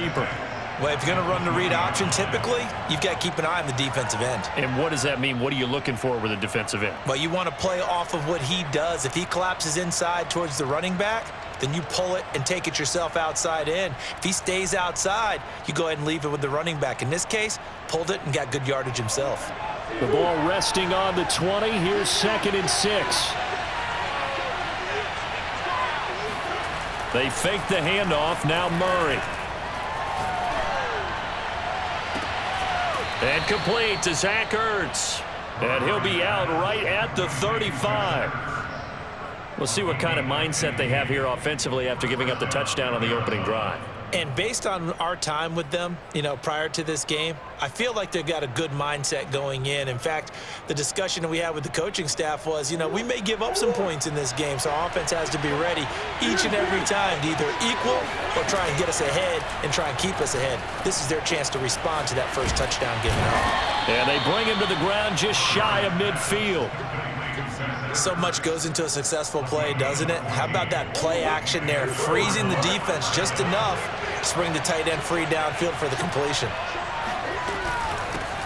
keeper. Well, if you're going to run the read option, typically, you've got to keep an eye on the defensive end. And what does that mean? What are you looking for with a defensive end? Well, you want to play off of what he does. If he collapses inside towards the running back, then you pull it and take it yourself outside in. If he stays outside, you go ahead and leave it with the running back. In this case, pulled it and got good yardage himself. The ball resting on the 20. Here's 2nd and 6. They fake the handoff. Now Murray. And complete to Zach Ertz. And he'll be out right at the 35. We'll see what kind of mindset they have here offensively after giving up the touchdown on the opening drive. And based on our time with them, prior to this game, I feel like they've got a good mindset going in. In fact, the discussion that we had with the coaching staff was, we may give up some points in this game, so our offense has to be ready each and every time to either equal or try and get us ahead and try and keep us ahead. This is their chance to respond to that first touchdown given up. And they bring him to the ground just shy of midfield. So much goes into a successful play, doesn't it? How about that play action there, freezing the defense just enough to bring the tight end free downfield for the completion.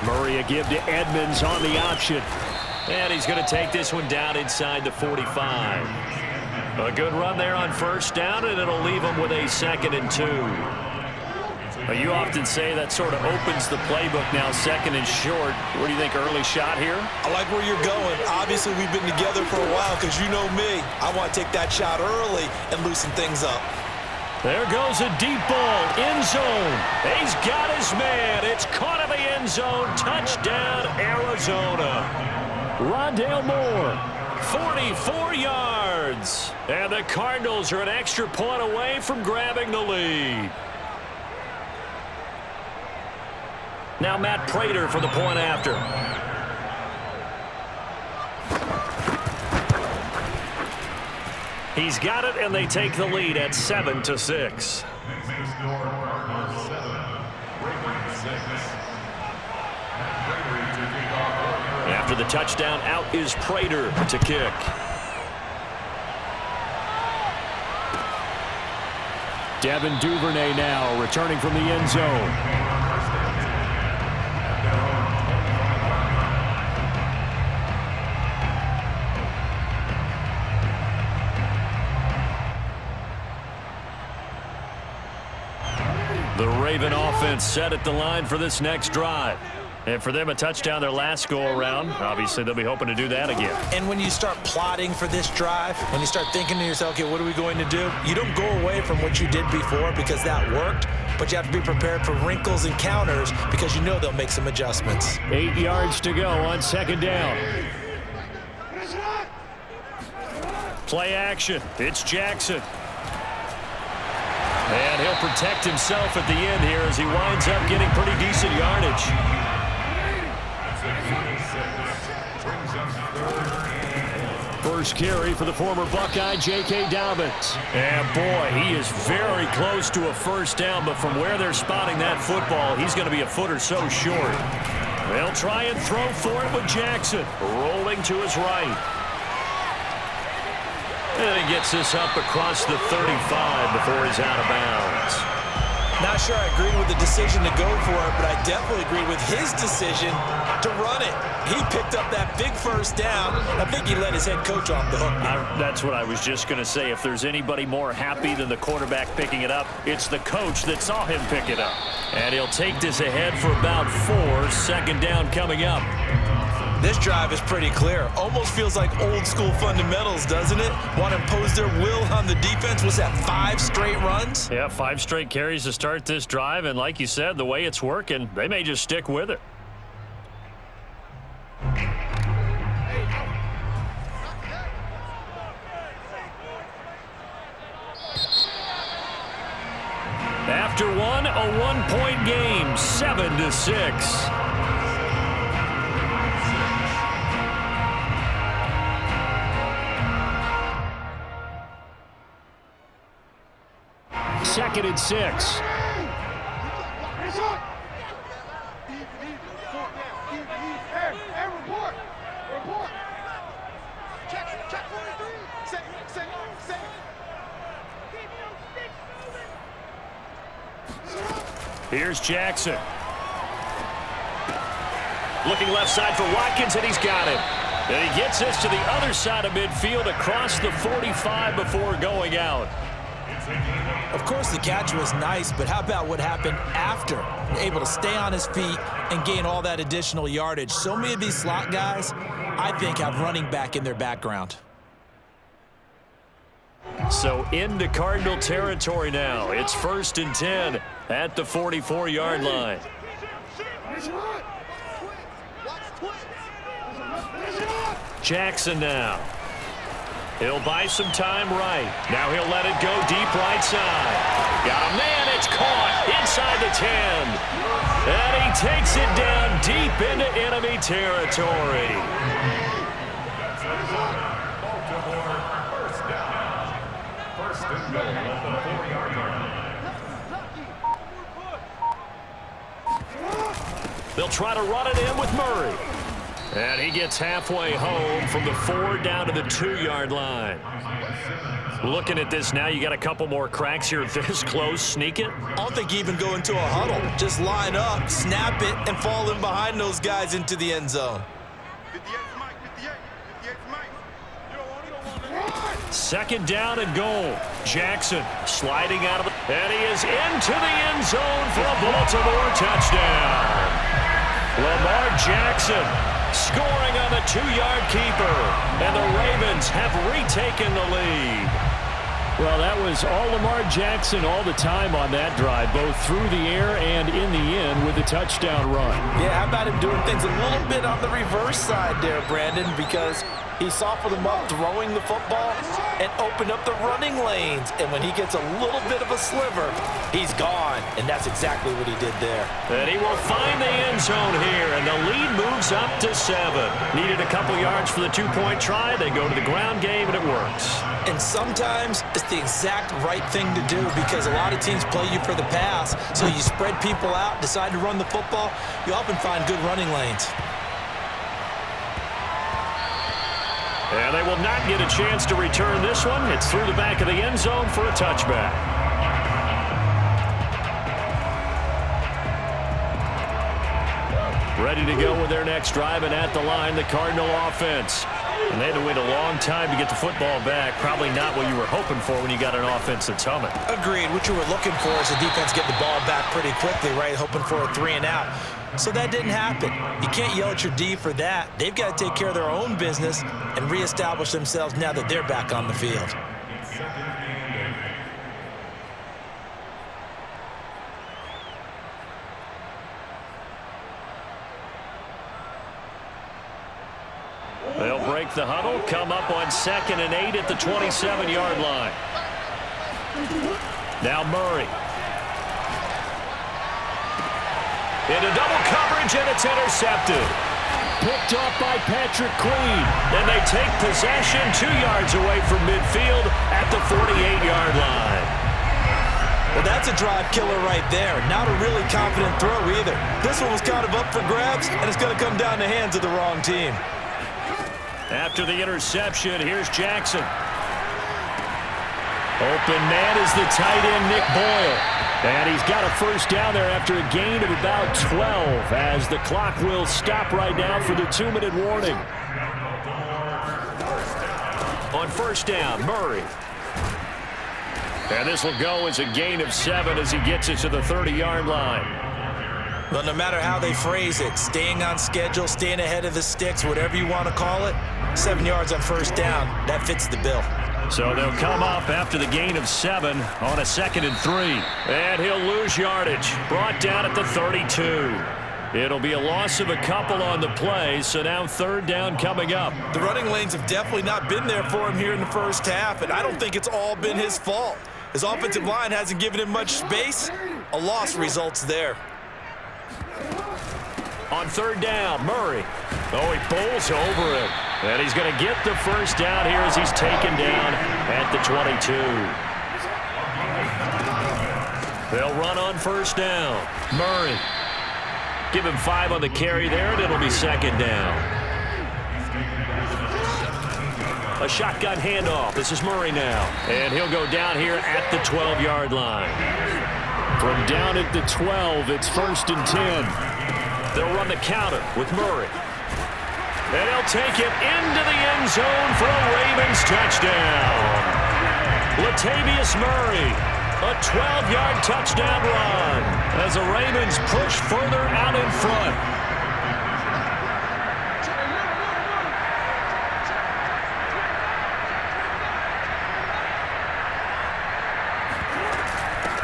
Murray a give to Edmonds on the option. And he's going to take this one down inside the 45. A good run there on first down, and it'll leave him with a 2nd and 2. You often say that sort of opens the playbook now, 2nd and short. What do you think, early shot here? I like where you're going. Obviously, we've been together for a while because you know me. I want to take that shot early and loosen things up. There goes a deep ball, end zone. He's got his man. It's caught in the end zone. Touchdown, Arizona. Rondale Moore, 44 yards. And the Cardinals are an extra point away from grabbing the lead. Now Matt Prater for the point after. He's got it, and they take the lead at 7-6. After the touchdown, out is Prater to kick. Devin Duvernay now returning from the end zone. The Raven offense set at the line for this next drive. And for them, a touchdown their last go-around. Obviously, they'll be hoping to do that again. And when you start plotting for this drive, when you start thinking to yourself, okay, what are we going to do? You don't go away from what you did before because that worked, but you have to be prepared for wrinkles and counters because you know they'll make some adjustments. 8 yards to go on 2nd down. Play action. It's Jackson. And he'll protect himself at the end here as he winds up getting pretty decent yardage. First carry for the former Buckeye, J.K. Dobbins. And boy, he is very close to a first down, but from where they're spotting that football, he's going to be a foot or so short. They'll try and throw for it with Jackson, rolling to his right. And he gets this up across the 35 before he's out of bounds. Not sure I agree with the decision to go for it, but I definitely agree with his decision to run it. He picked up that big first down. I think he let his head coach off the hook. That's what I was just going to say. If there's anybody more happy than the quarterback picking it up, it's the coach that saw him pick it up. And he'll take this ahead for about 4. 2nd down coming up. This drive is pretty clear. Almost feels like old school fundamentals, doesn't it? Want to impose their will on the defense. Was that 5 straight runs? Yeah, 5 straight carries to start this drive. And like you said, the way it's working, they may just stick with it. After one, a one-point game, 7-6. Second and 6. Here's Jackson. Looking left side for Watkins, and he's got him. And he gets this to the other side of midfield across the 45 before going out. Of course, the catch was nice, but how about what happened after? Able to stay on his feet and gain all that additional yardage. So many of these slot guys, I think, have running back in their background. So into Cardinal territory now. It's 1st and 10 at the 44-yard line. Jackson now. He'll buy some time right. Now he'll let it go deep right side. Got a man. It's caught inside the 10. And he takes it down deep into enemy territory. They'll try to run it in with Murray. And he gets halfway home from the 4 down to the 2-yard line. Looking at this now, you got a couple more cracks here this close. Sneak it. I don't think you even go into a huddle. Just line up, snap it, and fall in behind those guys into the end zone. 2nd down and goal. Jackson sliding out of it. And he is into the end zone for a Baltimore touchdown. Lamar Jackson scoring on the 2-yard keeper. And the Ravens have retaken the lead. Well, that was all Lamar Jackson all the time on that drive, both through the air and in the end with a touchdown run. Yeah, how about him doing things a little bit on the reverse side there, Brandon, because he softened them up throwing the football and opened up the running lanes. And when he gets a little bit of a sliver, he's gone. And that's exactly what he did there. And he will find the end zone here, and the lead moves up to 7. Needed a couple yards for the 2-point try. They go to the ground game, and it works. And sometimes it's the exact right thing to do because a lot of teams play you for the pass. So you spread people out, decide to run the football. You often find good running lanes. And they will not get a chance to return this one. It's through the back of the end zone for a touchback. Ready to go with their next drive, and at the line, the Cardinal offense. And they had to wait a long time to get the football back. Probably not what you were hoping for when you got an offense that's humming. Agreed. What you were looking for is the defense get the ball back pretty quickly, right? Hoping for a 3-and-out. So that didn't happen. You can't yell at your D for that. They've got to take care of their own business and reestablish themselves now that they're back on the field. They'll break the huddle, come up on 2nd and 8 at the 27-yard line. Now Murray. Into double coverage, and it's intercepted. Picked off by Patrick Queen. And they take possession 2 yards away from midfield at the 48-yard line. Well, that's a drive killer right there. Not a really confident throw either. This one was kind of up for grabs, and it's going to come down the hands of the wrong team. After the interception, here's Jackson. Open man is the tight end, Nick Boyle. And he's got a first down there after a gain of about 12 as the clock will stop right now for the 2-minute warning. On first down, Murray. And this will go as a gain of 7 as he gets it to the 30-yard line. Well, no matter how they phrase it, staying on schedule, staying ahead of the sticks, whatever you want to call it, 7 yards on first down, that fits the bill. So they'll come up after the gain of 7 on a 2nd and 3. And he'll lose yardage. Brought down at the 32. It'll be a loss of a couple on the play, so now 3rd down coming up. The running lanes have definitely not been there for him here in the first half, and I don't think it's all been his fault. His offensive line hasn't given him much space. A loss results there. On 3rd down, Murray. Oh, he bowls over it. And he's going to get the first down here as he's taken down at the 22. They'll run on first down. Murray. Give him 5 on the carry there, and it'll be 2nd down. A shotgun handoff. This is Murray now. And he'll go down here at the 12-yard line. From down at the 12, it's 1st and 10. They'll run the counter with Murray. And he'll take it into the end zone for a Ravens touchdown. Latavius Murray, a 12-yard touchdown run as the Ravens push further out in front.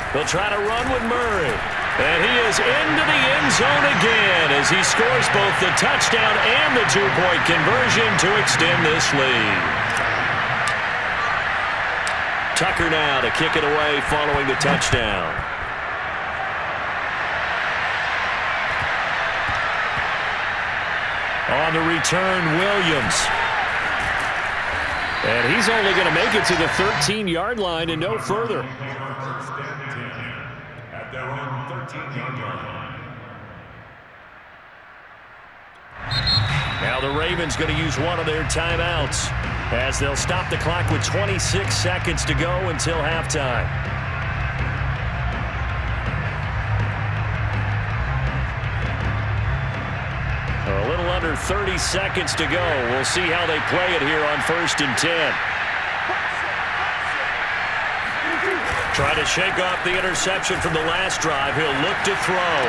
They'll try to run with Murray. And he is into the end zone again as he scores both the touchdown and the two-point conversion to extend this lead. Tucker now to kick it away following the touchdown. On the return, Williams. And he's only going to make it to the 13-yard line and no further. Now the Ravens going to use one of their timeouts as they'll stop the clock with 26 seconds to go until halftime. A little under 30 seconds to go. We'll see how they play it here on 1st and 10. Trying to shake off the interception from the last drive. He'll look to throw.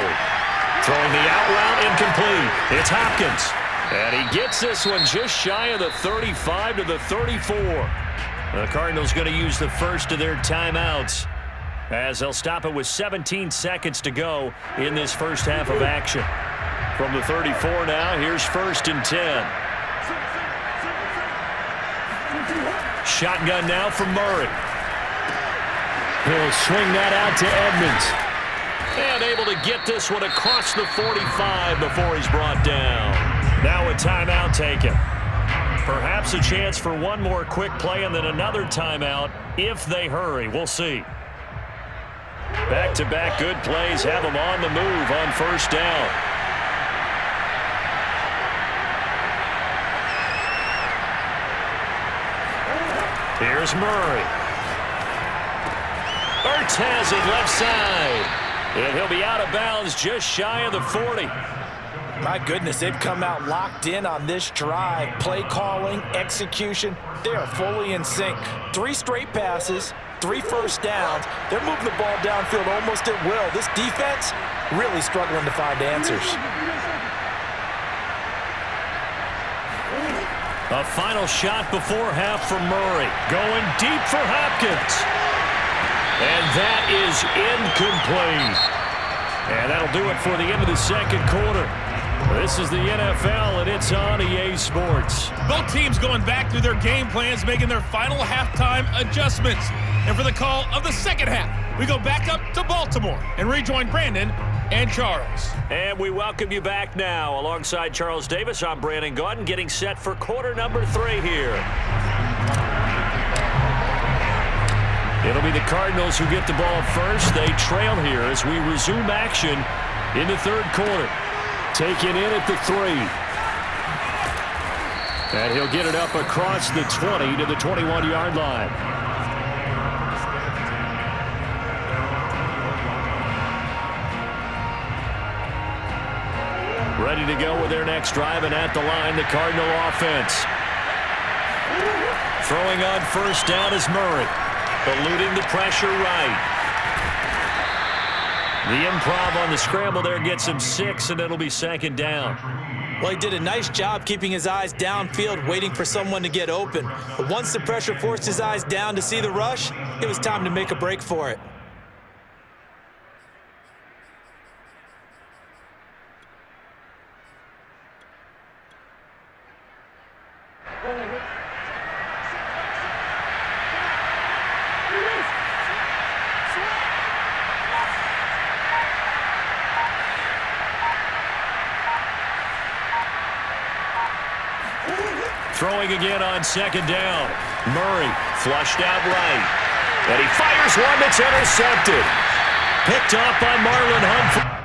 Throwing the out route incomplete. It's Hopkins. And he gets this one just shy of the 35 to the 34. The Cardinals going to use the first of their timeouts as they'll stop it with 17 seconds to go in this first half of action. From the 34 now, here's 1st and 10. Shotgun now from Murray. He'll swing that out to Edmonds. And able to get this one across the 45 before he's brought down. Now a timeout taken. Perhaps a chance for one more quick play and then another timeout if they hurry. We'll see. Back-to-back good plays have them on the move on 1st down. Here's Murray. Ertz has it left side. And he'll be out of bounds just shy of the 40. My goodness, they've come out locked in on this drive. Play calling, execution, they are fully in sync. 3 straight passes, 3 first downs. They're moving the ball downfield almost at will. This defense really struggling to find answers. A final shot before half for Murray. Going deep for Hopkins. And that is incomplete. And that'll do it for the end of the second quarter. This is the NFL, and it's on EA Sports. Both teams going back through their game plans, making their final halftime adjustments. And for the call of the second half, we go back up to Baltimore and rejoin Brandon and Charles. And we welcome you back now. Alongside Charles Davis, I'm Brandon Gaudin, getting set for quarter number 3 here. It'll be the Cardinals who get the ball first. They trail here as we resume action in the third quarter. Taken in at the 3. And he'll get it up across the 20 to the 21-yard line. Ready to go with their next drive, and at the line, the Cardinal offense. Throwing on 1st down is Murray. Eluding the pressure right. The improv on the scramble there gets him 6, and it'll be 2nd down. Well, he did a nice job keeping his eyes downfield, waiting for someone to get open. But once the pressure forced his eyes down to see the rush, it was time to make a break for it. Throwing again on 2nd down. Murray flushed out right. And he fires one that's intercepted. Picked off by Marlon Humphrey.